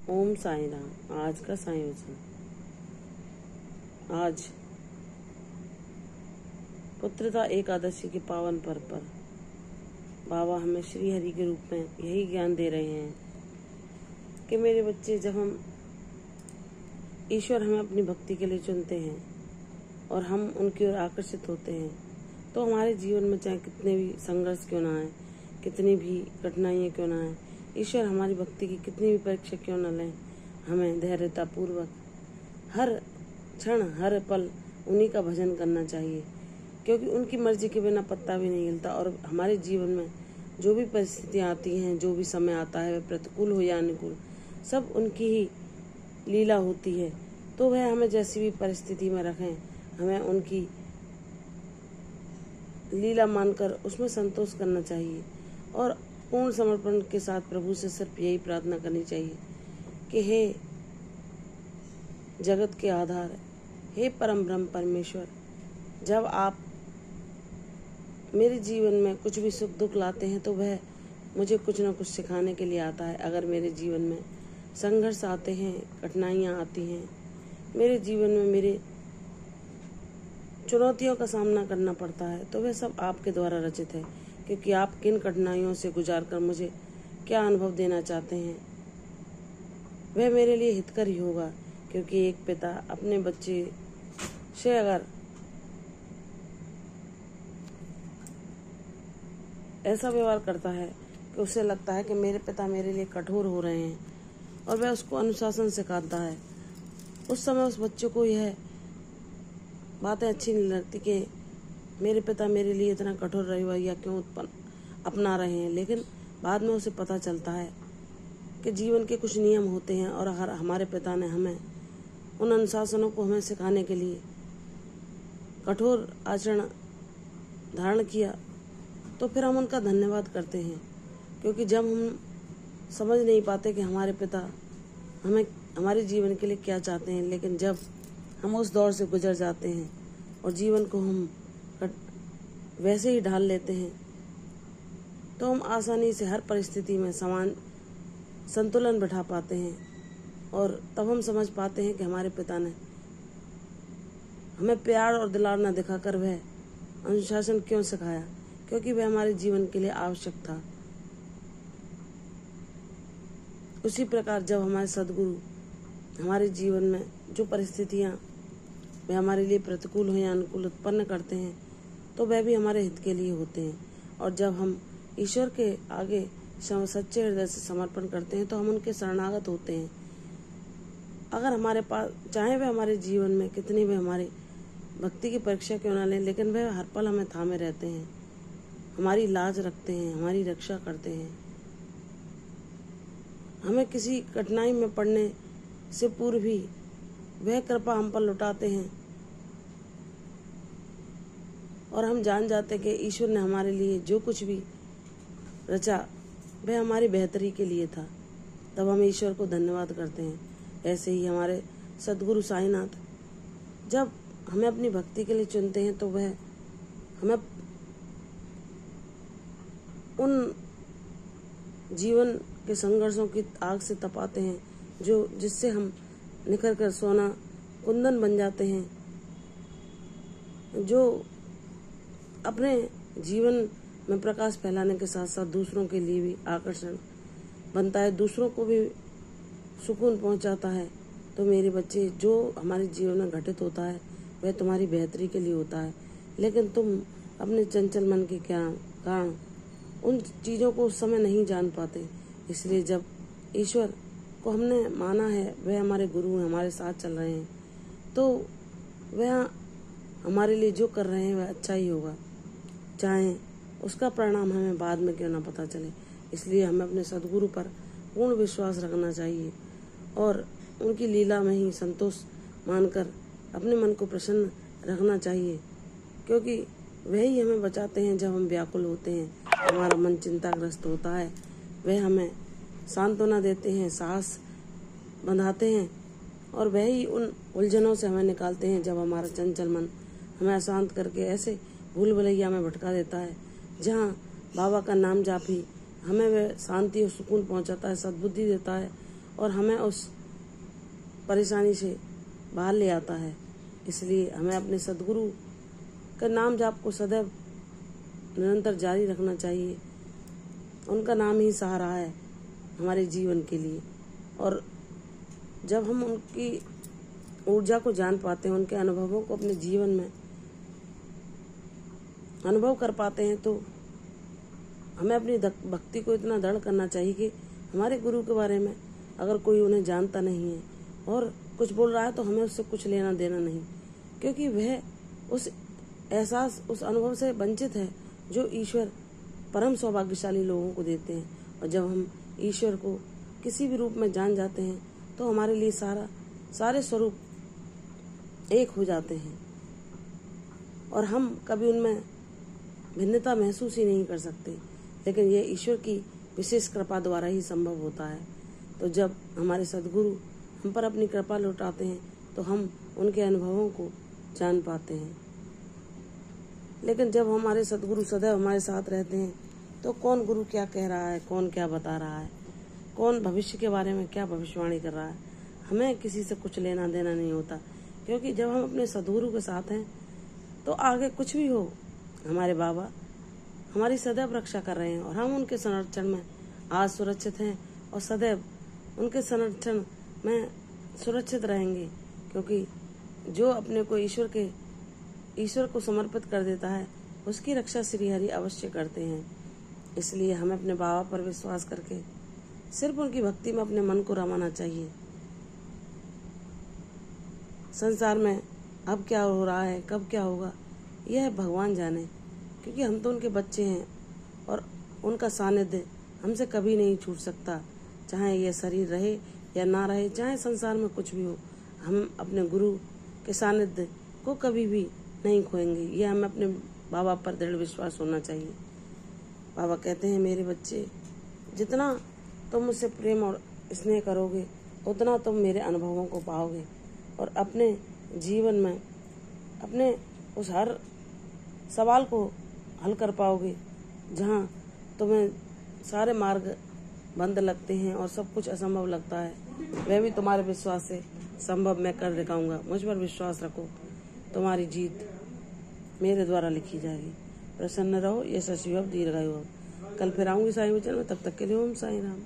ओम साई राम। आज का संयोजन। आज पुत्रदा एकादशी के पावन पर्व पर बाबा हमें श्री हरि के रूप में यही ज्ञान दे रहे हैं कि मेरे बच्चे, जब हम ईश्वर हमें अपनी भक्ति के लिए चुनते हैं और हम उनकी ओर आकर्षित होते हैं, तो हमारे जीवन में चाहे कितने भी संघर्ष क्यों ना आए, कितनी भी कठिनाइयाँ क्यों ना आए, ईश्वर हमारी भक्ति की कितनी भी परीक्षा क्यों न लें, हमें धैर्यता पूर्वक हर क्षण हर पल उन्हीं का भजन करना चाहिए, क्योंकि उनकी मर्जी के बिना पत्ता भी नहीं हिलता। और हमारे जीवन में जो भी परिस्थितियाँ आती हैं, जो भी समय आता है, वह प्रतिकूल हो या अनुकूल, सब उनकी ही लीला होती है। तो वह हमें जैसी भी परिस्थिति में रखें, हमें उनकी लीला मानकर उसमें संतोष करना चाहिए और पूर्ण समर्पण के साथ प्रभु से सिर्फ यही प्रार्थना करनी चाहिए कि हे जगत के आधार, हे परम ब्रह्म परमेश्वर, जब आप मेरे जीवन में कुछ भी सुख दुख लाते हैं तो वह मुझे कुछ न कुछ सिखाने के लिए आता है। अगर मेरे जीवन में संघर्ष आते हैं, कठिनाइयाँ आती हैं, मेरे जीवन में मेरे चुनौतियों का सामना करना पड़ता है, तो वह सब आपके द्वारा रचित है, क्योंकि आप किन कठिनाइयों से गुजार कर मुझे क्या अनुभव देना चाहते हैं, वह मेरे लिए हितकर ही होगा। क्योंकि एक पिता अपने बच्चे से अगर ऐसा व्यवहार करता है कि उसे लगता है कि मेरे पिता मेरे लिए कठोर हो रहे हैं और वह उसको अनुशासन सिखाता है, उस समय उस बच्चे को यह बातें अच्छी नहीं लगती कि मेरे पिता मेरे लिए इतना कठोर रवैया क्यों अपना रहे हैं। लेकिन बाद में उसे पता चलता है कि जीवन के कुछ नियम होते हैं और अगर हमारे पिता ने हमें उन अनुशासनों को हमें सिखाने के लिए कठोर आचरण धारण किया, तो फिर हम उनका धन्यवाद करते हैं। क्योंकि जब हम समझ नहीं पाते कि हमारे पिता हमें हमारे जीवन के लिए क्या चाहते हैं, लेकिन जब हम उस दौर से गुजर जाते हैं और जीवन को हम वैसे ही ढाल लेते हैं, तो हम आसानी से हर परिस्थिति में समान संतुलन बिठा पाते हैं। और तब हम समझ पाते हैं कि हमारे पिता ने हमें प्यार और दुलार न दिखाकर वह अनुशासन क्यों सिखाया, क्योंकि वह हमारे जीवन के लिए आवश्यक था। उसी प्रकार जब हमारे सद्गुरु हमारे जीवन में जो परिस्थितियाँ वे हमारे लिए प्रतिकूल हो या अनुकूल उत्पन्न करते हैं, तो वह भी हमारे हित के लिए होते हैं। और जब हम ईश्वर के आगे सच्चे हृदय से समर्पण करते हैं, तो हम उनके शरणागत होते हैं। अगर हमारे पास चाहे वह हमारे जीवन में कितनी भी हमारी भक्ति की परीक्षा क्यों ना लें, लेकिन वह हर पल हमें थामे रहते हैं, हमारी लाज रखते हैं, हमारी रक्षा करते हैं। हमें किसी कठिनाई में पड़ने से पूर्व ही वह कृपा हम पर लुटाते हैं और हम जान जाते हैं कि ईश्वर ने हमारे लिए जो कुछ भी रचा वह हमारी बेहतरी के लिए था। तब हम ईश्वर को धन्यवाद करते हैं। ऐसे ही हमारे सद्गुरु साईनाथ जब हमें अपनी भक्ति के लिए चुनते हैं, तो वह हमें उन जीवन के संघर्षों की आग से तपाते हैं जो जिससे हम निखर कर सोना कुंदन बन जाते हैं, जो अपने जीवन में प्रकाश फैलाने के साथ साथ दूसरों के लिए भी आकर्षण बनता है, दूसरों को भी सुकून पहुंचाता है। तो मेरे बच्चे, जो हमारे जीवन में घटित होता है वह तुम्हारी बेहतरी के लिए होता है, लेकिन तुम अपने चंचल मन के कारण उन चीज़ों को उस समय नहीं जान पाते। इसलिए जब ईश्वर को हमने माना है, वह हमारे गुरु हैं, हमारे साथ चल रहे हैं, तो वह हमारे लिए जो कर रहे हैं वह अच्छा ही होगा, चाहे उसका परिणाम हमें बाद में क्यों ना पता चले। इसलिए हमें अपने सद्गुरु पर पूर्ण विश्वास रखना चाहिए और उनकी लीला में ही संतोष मानकर अपने मन को प्रसन्न रखना चाहिए, क्योंकि वही हमें बचाते हैं जब हम व्याकुल होते हैं, हमारा मन चिंताग्रस्त होता है। वह हमें सांत्वना देते हैं, साहस बंधाते हैं और वह ही उन उलझनों से हमें निकालते हैं जब हमारा चंचल मन हमें अशांत करके ऐसे भूल भुलैया में भटका देता है, जहाँ बाबा का नाम जाप ही हमें वह शांति और सुकून पहुंचाता है, सद्बुद्धि देता है और हमें उस परेशानी से बाहर ले आता है। इसलिए हमें अपने सद्गुरु का नाम जाप को सदैव निरंतर जारी रखना चाहिए। उनका नाम ही सहारा है हमारे जीवन के लिए। और जब हम उनकी ऊर्जा को जान पाते हैं, उनके अनुभवों को अपने जीवन में अनुभव कर पाते हैं, तो हमें अपनी भक्ति को इतना दृढ़ करना चाहिए कि हमारे गुरु के बारे में अगर कोई उन्हें जानता नहीं है और कुछ बोल रहा है तो हमें उससे कुछ लेना देना नहीं, क्योंकि वह उस एहसास, उस अनुभव से वंचित है जो ईश्वर परम सौभाग्यशाली लोगों को देते हैं। और जब हम ईश्वर को किसी भी रूप में जान जाते हैं तो हमारे लिए सारे स्वरूप एक हो जाते हैं और हम कभी उनमें भिन्नता महसूस ही नहीं कर सकते। लेकिन यह ईश्वर की विशेष कृपा द्वारा ही संभव होता है। तो जब हमारे सद्गुरु हम पर अपनी कृपा लौटाते हैं तो हम उनके अनुभवों को जान पाते हैं। लेकिन जब हमारे सद्गुरु सदैव हमारे साथ रहते हैं तो कौन गुरु क्या कह रहा है, कौन क्या बता रहा है, कौन भविष्य के बारे में क्या भविष्यवाणी कर रहा है, हमें किसी से कुछ लेना देना नहीं होता। क्योंकि जब हम अपने सद्गुरु के साथ हैं तो आगे कुछ भी हो, हमारे बाबा हमारी सदैव रक्षा कर रहे हैं और हम उनके संरक्षण में आज सुरक्षित हैं और सदैव उनके संरक्षण में सुरक्षित रहेंगे। क्योंकि जो अपने को ईश्वर को समर्पित कर देता है उसकी रक्षा श्री हरि अवश्य करते हैं। इसलिए हमें अपने बाबा पर विश्वास करके सिर्फ उनकी भक्ति में अपने मन को रमाना चाहिए। संसार में अब क्या हो रहा है, कब क्या होगा, यह भगवान जाने, क्योंकि हम तो उनके बच्चे हैं और उनका सानिध्य हमसे कभी नहीं छूट सकता। चाहे यह शरीर रहे या ना रहे, चाहे संसार में कुछ भी हो, हम अपने गुरु के सानिध्य को कभी भी नहीं खोएंगे। यह हमें अपने बाबा पर दृढ़ विश्वास होना चाहिए। बाबा कहते हैं, मेरे बच्चे, जितना तुम मुझसे प्रेम और स्नेह करोगे उतना तुम मेरे अनुभवों को पाओगे और अपने जीवन में अपने उस हर सवाल को हल कर पाओगे। जहाँ तुम्हें सारे मार्ग बंद लगते हैं और सब कुछ असंभव लगता है, वह भी तुम्हारे विश्वास से संभव मैं कर दिखाऊंगा। मुझ पर विश्वास रखो, तुम्हारी जीत मेरे द्वारा लिखी जाएगी। प्रसन्न रहो, यशस्वी भव, दीर्घायु भव। कल फिर आऊंगी साईं वचन में, तब तक के लिए ओम साईं राम।